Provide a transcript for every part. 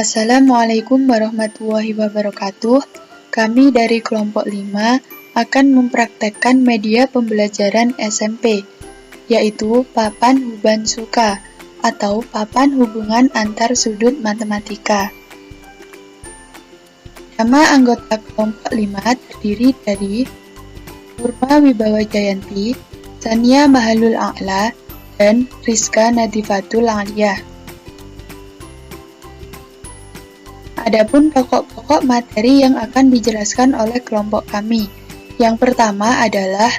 Assalamualaikum warahmatullahi wabarakatuh. Kami dari kelompok 5 akan mempraktekkan media pembelajaran SMP, yaitu papan Huban Suka atau papan hubungan antar sudut matematika. Nama anggota kelompok 5 terdiri dari Purma Wibawa Jayanti, Sania Mahalul A'la, dan Rizka Nadifatul Aliyah. Adapun pokok-pokok materi yang akan dijelaskan oleh kelompok kami. Yang pertama adalah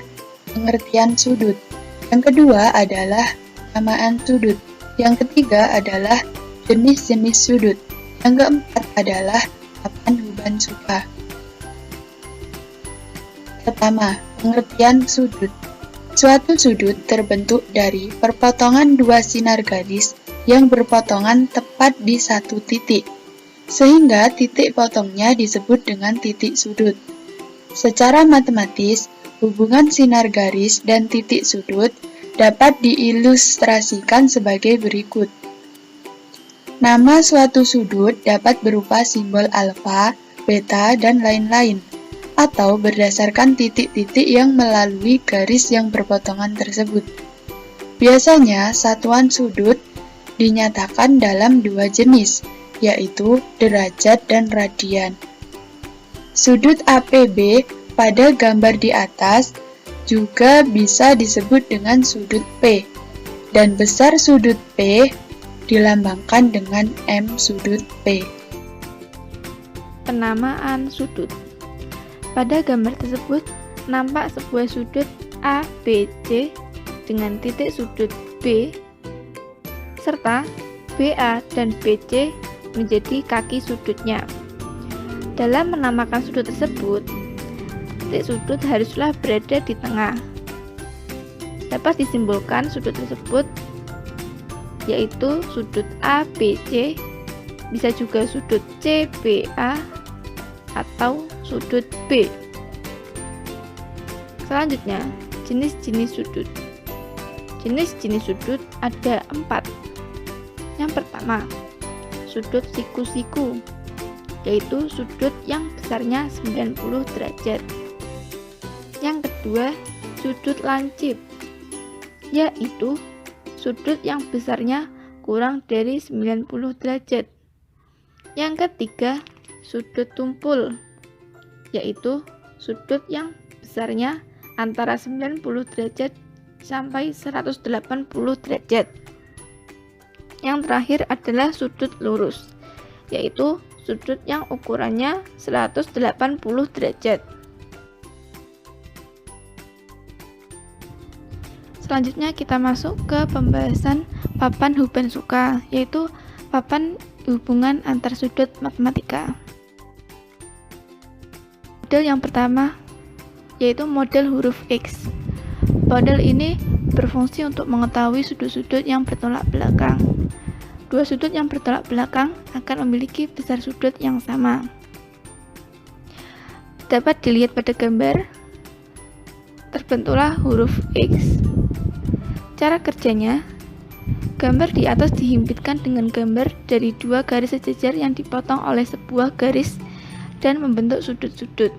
pengertian sudut. Yang kedua adalah samaan sudut. Yang ketiga adalah jenis-jenis sudut. Yang keempat adalah papan Huban Suka. Pertama, pengertian sudut. Suatu sudut terbentuk dari perpotongan dua sinar garis yang berpotongan tepat di satu titik, sehingga titik potongnya disebut dengan titik sudut. Secara matematis, hubungan sinar garis dan titik sudut dapat diilustrasikan sebagai berikut. Nama suatu sudut dapat berupa simbol alfa, beta, dan lain-lain, atau berdasarkan titik-titik yang melalui garis yang berpotongan tersebut. Biasanya, satuan sudut dinyatakan dalam dua jenis, yaitu derajat dan radian. Sudut APB pada gambar di atas juga bisa disebut dengan sudut P, dan besar sudut P dilambangkan dengan M sudut P. Penamaan sudut. Pada gambar tersebut nampak sebuah sudut ABC dengan titik sudut B serta BA dan BC menjadi kaki sudutnya. Dalam menamakan sudut tersebut, titik sudut haruslah berada di tengah. Dapat disimbolkan sudut tersebut yaitu sudut ABC, bisa juga sudut CBA atau sudut B. Selanjutnya, jenis-jenis sudut. Jenis-jenis sudut ada 4. Yang pertama, sudut siku-siku, yaitu sudut yang besarnya 90 derajat. Yang kedua, sudut lancip, yaitu sudut yang besarnya kurang dari 90 derajat. Yang ketiga, sudut tumpul, yaitu sudut yang besarnya antara 90 derajat sampai 180 derajat. Yang terakhir adalah sudut lurus, yaitu sudut yang ukurannya 180 derajat. Selanjutnya kita masuk ke pembahasan papan Huban Suka, yaitu papan hubungan antar sudut matematika. Model yang pertama yaitu model huruf X. Model ini berfungsi untuk mengetahui sudut-sudut yang bertolak belakang. Dua sudut yang bertolak belakang akan memiliki besar sudut yang sama. Dapat dilihat pada gambar, terbentuklah huruf X. Cara kerjanya, gambar di atas dihimpitkan dengan gambar dari dua garis sejajar yang dipotong oleh sebuah garis dan membentuk sudut-sudut.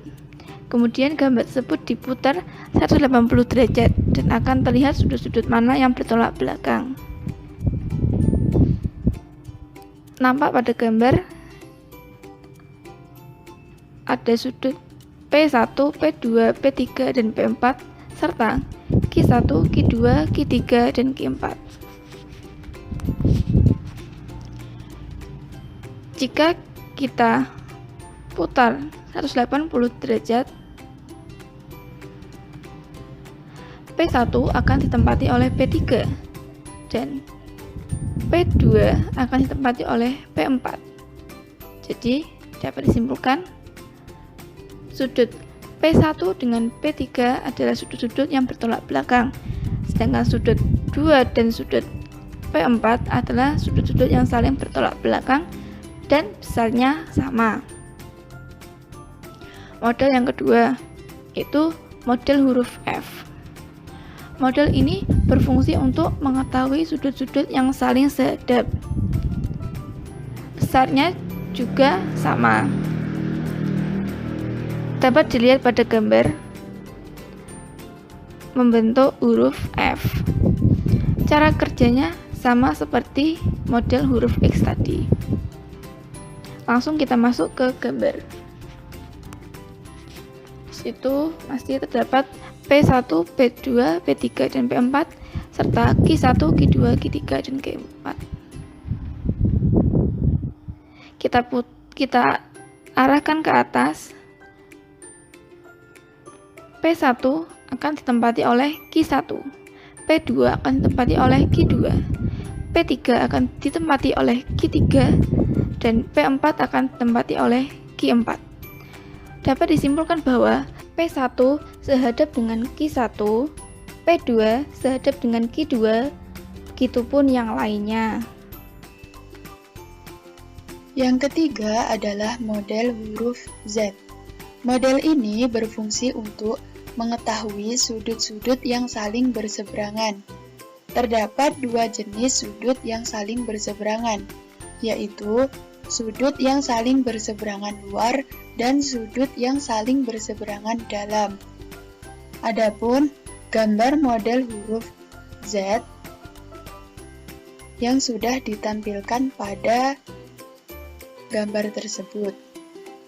Kemudian gambar tersebut diputar 180 derajat dan akan terlihat sudut-sudut mana yang bertolak belakang. Nampak pada gambar ada sudut P1, P2, P3, dan P4 serta Q1, Q2, Q3, dan Q4. Jika kita putar 180 derajat, P1 akan ditempati oleh P3 dan P2 akan ditempati oleh P4. Jadi dapat disimpulkan sudut P1 dengan P3 adalah sudut-sudut yang bertolak belakang, sedangkan sudut 2 dan sudut P4 adalah sudut-sudut yang saling bertolak belakang dan besarnya sama. Model yang kedua yaitu model huruf F. Model ini berfungsi untuk mengetahui sudut-sudut yang saling sehadap. Besarnya juga sama. Dapat dilihat pada gambar membentuk huruf F. Cara kerjanya sama seperti model huruf X tadi. Langsung kita masuk ke gambar. Di situ masih terdapat P1, P2, P3, dan P4 serta Q1, Q2, Q3, dan Q4. Kita arahkan ke atas. P1 akan ditempati oleh Q1, P2 akan ditempati oleh Q2, P3 akan ditempati oleh Q3, dan P4 akan ditempati oleh Q4. Dapat disimpulkan bahwa P1 sehadap dengan Q1, P2 sehadap dengan Q2, begitupun yang lainnya. Yang ketiga adalah model huruf Z. Model ini berfungsi untuk mengetahui sudut-sudut yang saling berseberangan. Terdapat dua jenis sudut yang saling berseberangan, yaitu sudut yang saling berseberangan luar dan sudut yang saling berseberangan dalam. Adapun gambar model huruf Z yang sudah ditampilkan pada gambar tersebut.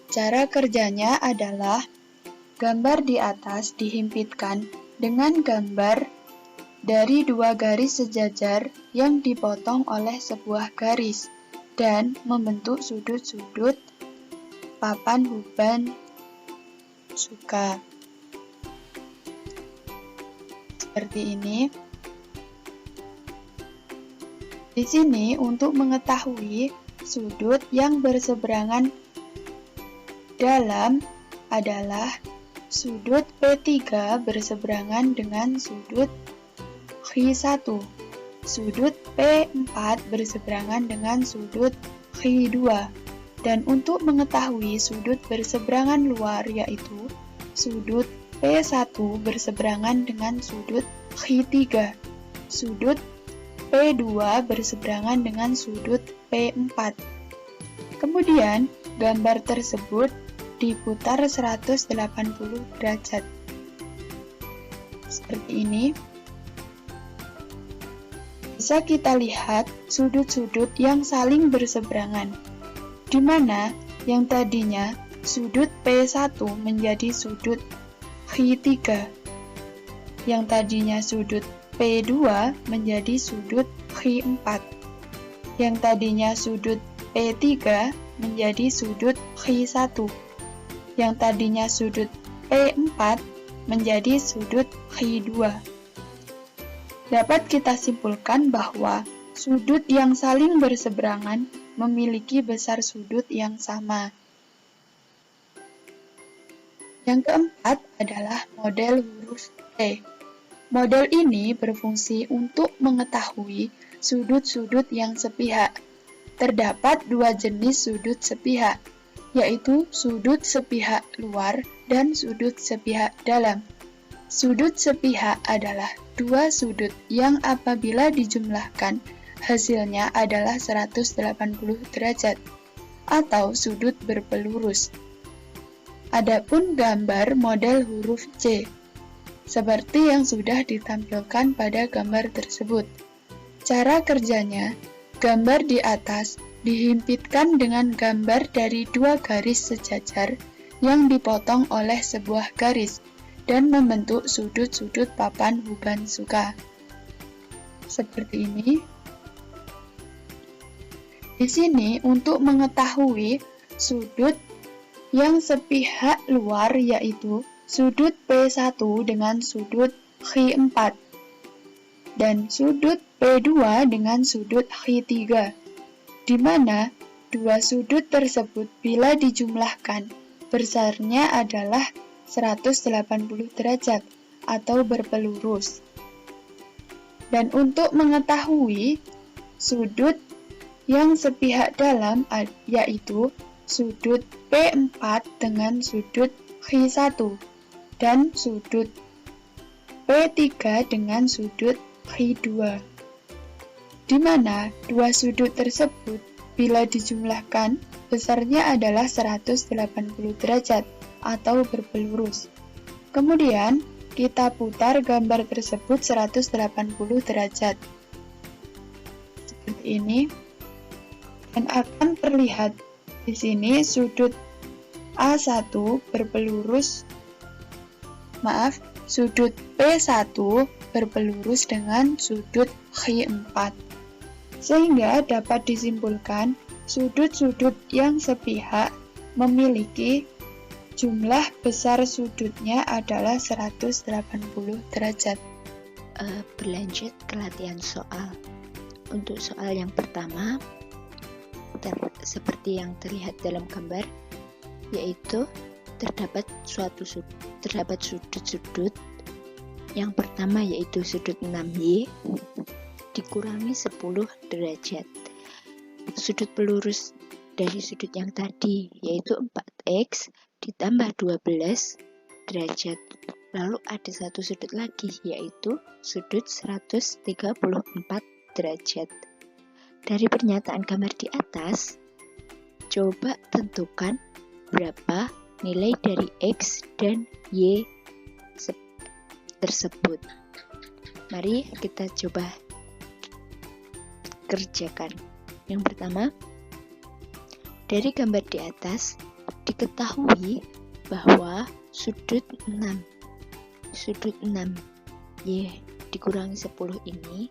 Cara kerjanya adalah gambar di atas dihimpitkan dengan gambar dari dua garis sejajar yang dipotong oleh sebuah garis dan membentuk sudut-sudut papan huban suka. Seperti ini. Di sini untuk mengetahui sudut yang berseberangan dalam adalah sudut P3 berseberangan dengan sudut Q1. Sudut P4 berseberangan dengan sudut Q2. Dan untuk mengetahui sudut berseberangan luar yaitu sudut P1 berseberangan dengan sudut Q3. Sudut P2 berseberangan dengan sudut P4. Kemudian, gambar tersebut diputar 180 derajat. Seperti ini. Bisa kita lihat sudut-sudut yang saling berseberangan, di mana yang tadinya sudut P1 menjadi sudut Q3, yang tadinya sudut P2 menjadi sudut Q4, yang tadinya sudut P3 menjadi sudut Q1, yang tadinya sudut P4 menjadi sudut Q2. Dapat kita simpulkan bahwa sudut yang saling berseberangan memiliki besar sudut yang sama. Yang keempat adalah model huruf T. Model ini berfungsi untuk mengetahui sudut-sudut yang sepihak. Terdapat dua jenis sudut sepihak, yaitu sudut sepihak luar dan sudut sepihak dalam. Sudut sepihak adalah dua sudut yang apabila dijumlahkan, hasilnya adalah 180 derajat, atau sudut berpelurus. Adapun gambar model huruf C, seperti yang sudah ditampilkan pada gambar tersebut. Cara kerjanya, gambar di atas dihimpitkan dengan gambar dari dua garis sejajar yang dipotong oleh sebuah garis dan membentuk sudut-sudut papan huban suka. Seperti ini. Di sini untuk mengetahui sudut yang sepihak luar yaitu sudut P1 dengan sudut Q4 dan sudut P2 dengan sudut Q3, di mana dua sudut tersebut bila dijumlahkan besarnya adalah 180 derajat atau berpelurus. Dan untuk mengetahui sudut yang sepihak dalam yaitu sudut P4 dengan sudut Q1 dan sudut P3 dengan sudut Q2, di mana dua sudut tersebut Bila dijumlahkan, besarnya adalah 180 derajat atau berpelurus. Kemudian, kita putar gambar tersebut 180 derajat. Seperti ini. Dan akan terlihat di sini sudut A1 berpelurus, sudut P1 berpelurus dengan sudut Q4. Sehingga dapat disimpulkan sudut-sudut yang sepihak memiliki jumlah besar sudutnya adalah 180 derajat. Berlanjut ke latihan soal. Untuk soal yang pertama, seperti yang terlihat dalam gambar, yaitu terdapat sudut-sudut. Yang pertama yaitu sudut 6Y dikurangi 10 derajat. Sudut pelurus dari sudut yang tadi yaitu 4X ditambah 12 derajat. Lalu ada satu sudut lagi yaitu sudut 134 derajat. Dari pernyataan gambar di atas, coba tentukan berapa nilai dari X dan Y tersebut. Mari kita coba kerjakan. Yang pertama, dari gambar di atas diketahui bahwa sudut 6Y dikurangi 10 ini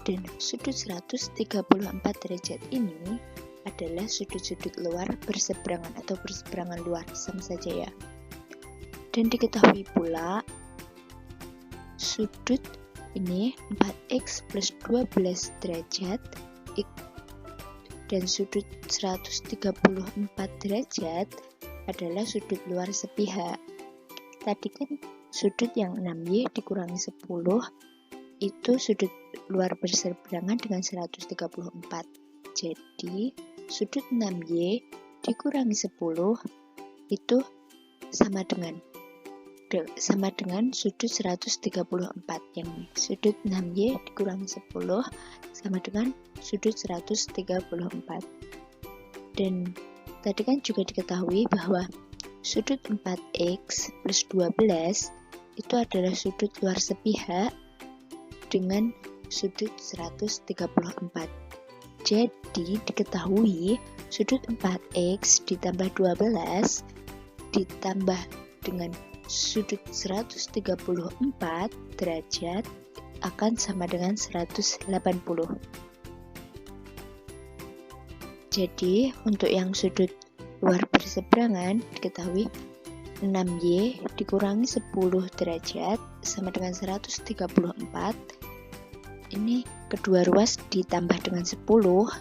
dan sudut 134 derajat ini adalah sudut-sudut luar berseberangan atau berseberangan luar, sama saja ya. Dan diketahui pula sudut ini 4X plus 12 derajat dan sudut 134 derajat adalah sudut luar sepihak. Tadi kan sudut yang 6Y dikurangi 10 itu sudut luar berseberangan dengan 134. Jadi sudut 6Y dikurangi 10 itu sama dengan sudut 134 yang ini. Sudut 6Y dikurangi 10 sama dengan sudut 134. Dan tadi kan juga diketahui bahwa sudut 4X plus 12 itu adalah sudut luar sepihak dengan sudut 134. Jadi diketahui sudut 4X ditambah 12 ditambah dengan sudut 134 derajat akan sama dengan 180. Jadi untuk yang sudut luar berseberangan diketahui 6Y dikurangi 10 derajat sama dengan 134. Ini kedua ruas ditambah dengan 10,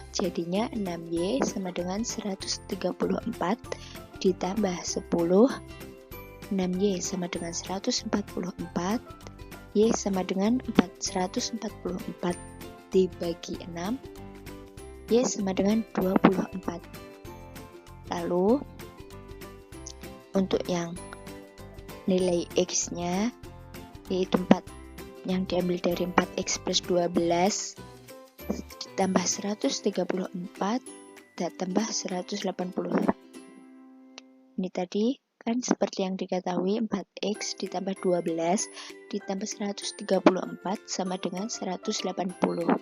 jadinya 6Y sama dengan 134 ditambah 10. 6Y sama dengan 144, Y sama dengan 144 dibagi 6, Y sama dengan 24. Lalu untuk yang nilai X-nya yaitu 4 yang diambil dari 4X plus 12 ditambah 134 dan tambah 180. Ini tadi kan seperti yang diketahui 4X ditambah 12 ditambah 134 sama dengan 180.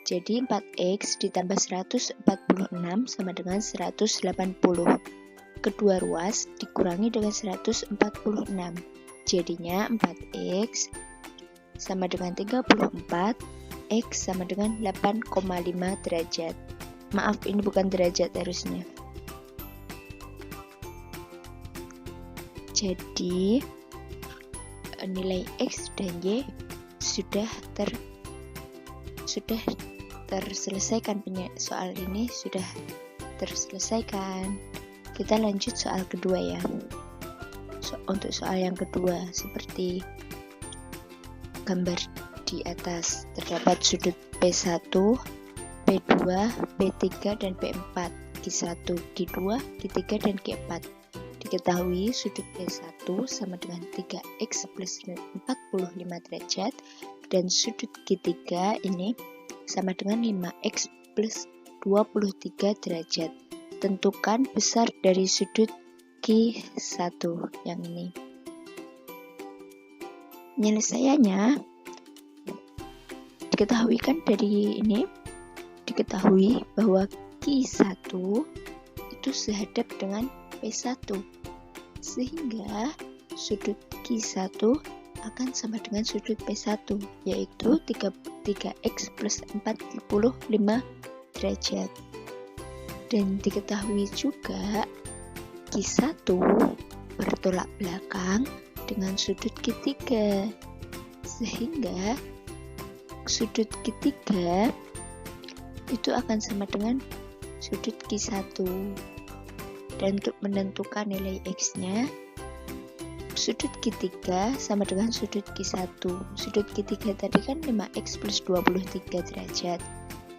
Jadi 4X ditambah 146 sama dengan 180. Kedua ruas dikurangi dengan 146. Jadinya 4X sama dengan 34, X sama dengan 8,5 derajat. Maaf, ini bukan derajat harusnya. Jadi nilai X dan Y sudah terselesaikan, soal ini sudah terselesaikan. Kita lanjut soal kedua ya. Untuk soal yang kedua, seperti gambar di atas, terdapat sudut P1, P2, P3, dan P4, Q1, Q2, Q3, dan Q4. Diketahui sudut P1 sama dengan 3X plus 45 derajat dan sudut Q3 ini sama dengan 5X plus 23 derajat. Tentukan besar dari sudut Q1 yang ini. Penyelesaiannya diketahui bahwa Q1 itu sehadap dengan P1, sehingga sudut Q1 akan sama dengan sudut P1, yaitu 3x plus 45 derajat. Dan diketahui juga Q1 bertolak belakang dengan sudut Q3, sehingga sudut Q3 itu akan sama dengan sudut Q1. Dan untuk menentukan nilai X-nya, sudut Q3 sama dengan sudut Q1. Sudut Q3 tadi kan 5x plus 23 derajat.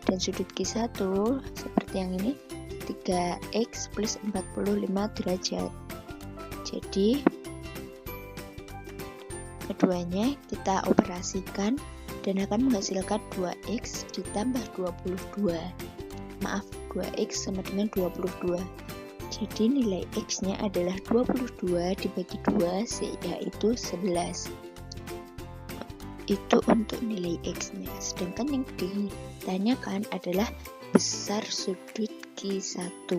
Dan sudut Q1 seperti yang ini 3x plus 45 derajat. Jadi keduanya kita operasikan dan akan menghasilkan 2x ditambah 22. Maaf, 2x sama dengan 22. Jadi nilai X-nya adalah 22 dibagi 2, yaitu 11. Itu untuk nilai X-nya. Sedangkan yang ditanyakan adalah besar sudut Q1.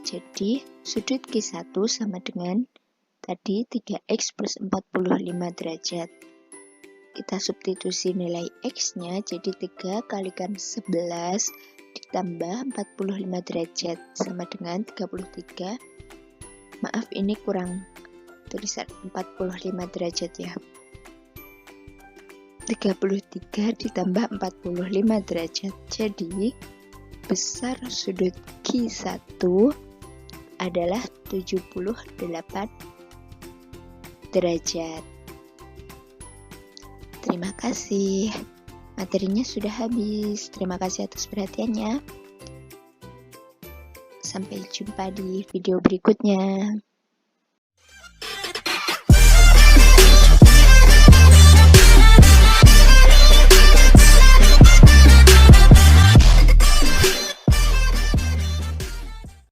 Jadi sudut Q1 sama dengan tadi 3x plus 45 derajat. Kita substitusi nilai X-nya, jadi 3 kalikan 11 ditambah 45 derajat sama dengan 33. Maaf, ini kurang tulisan 45 derajat ya. 33 ditambah 45 derajat. Jadi besar sudut Q1 adalah 78 derajat. Terima kasih. Materinya sudah habis. Terima kasih atas perhatiannya. Sampai jumpa di video berikutnya.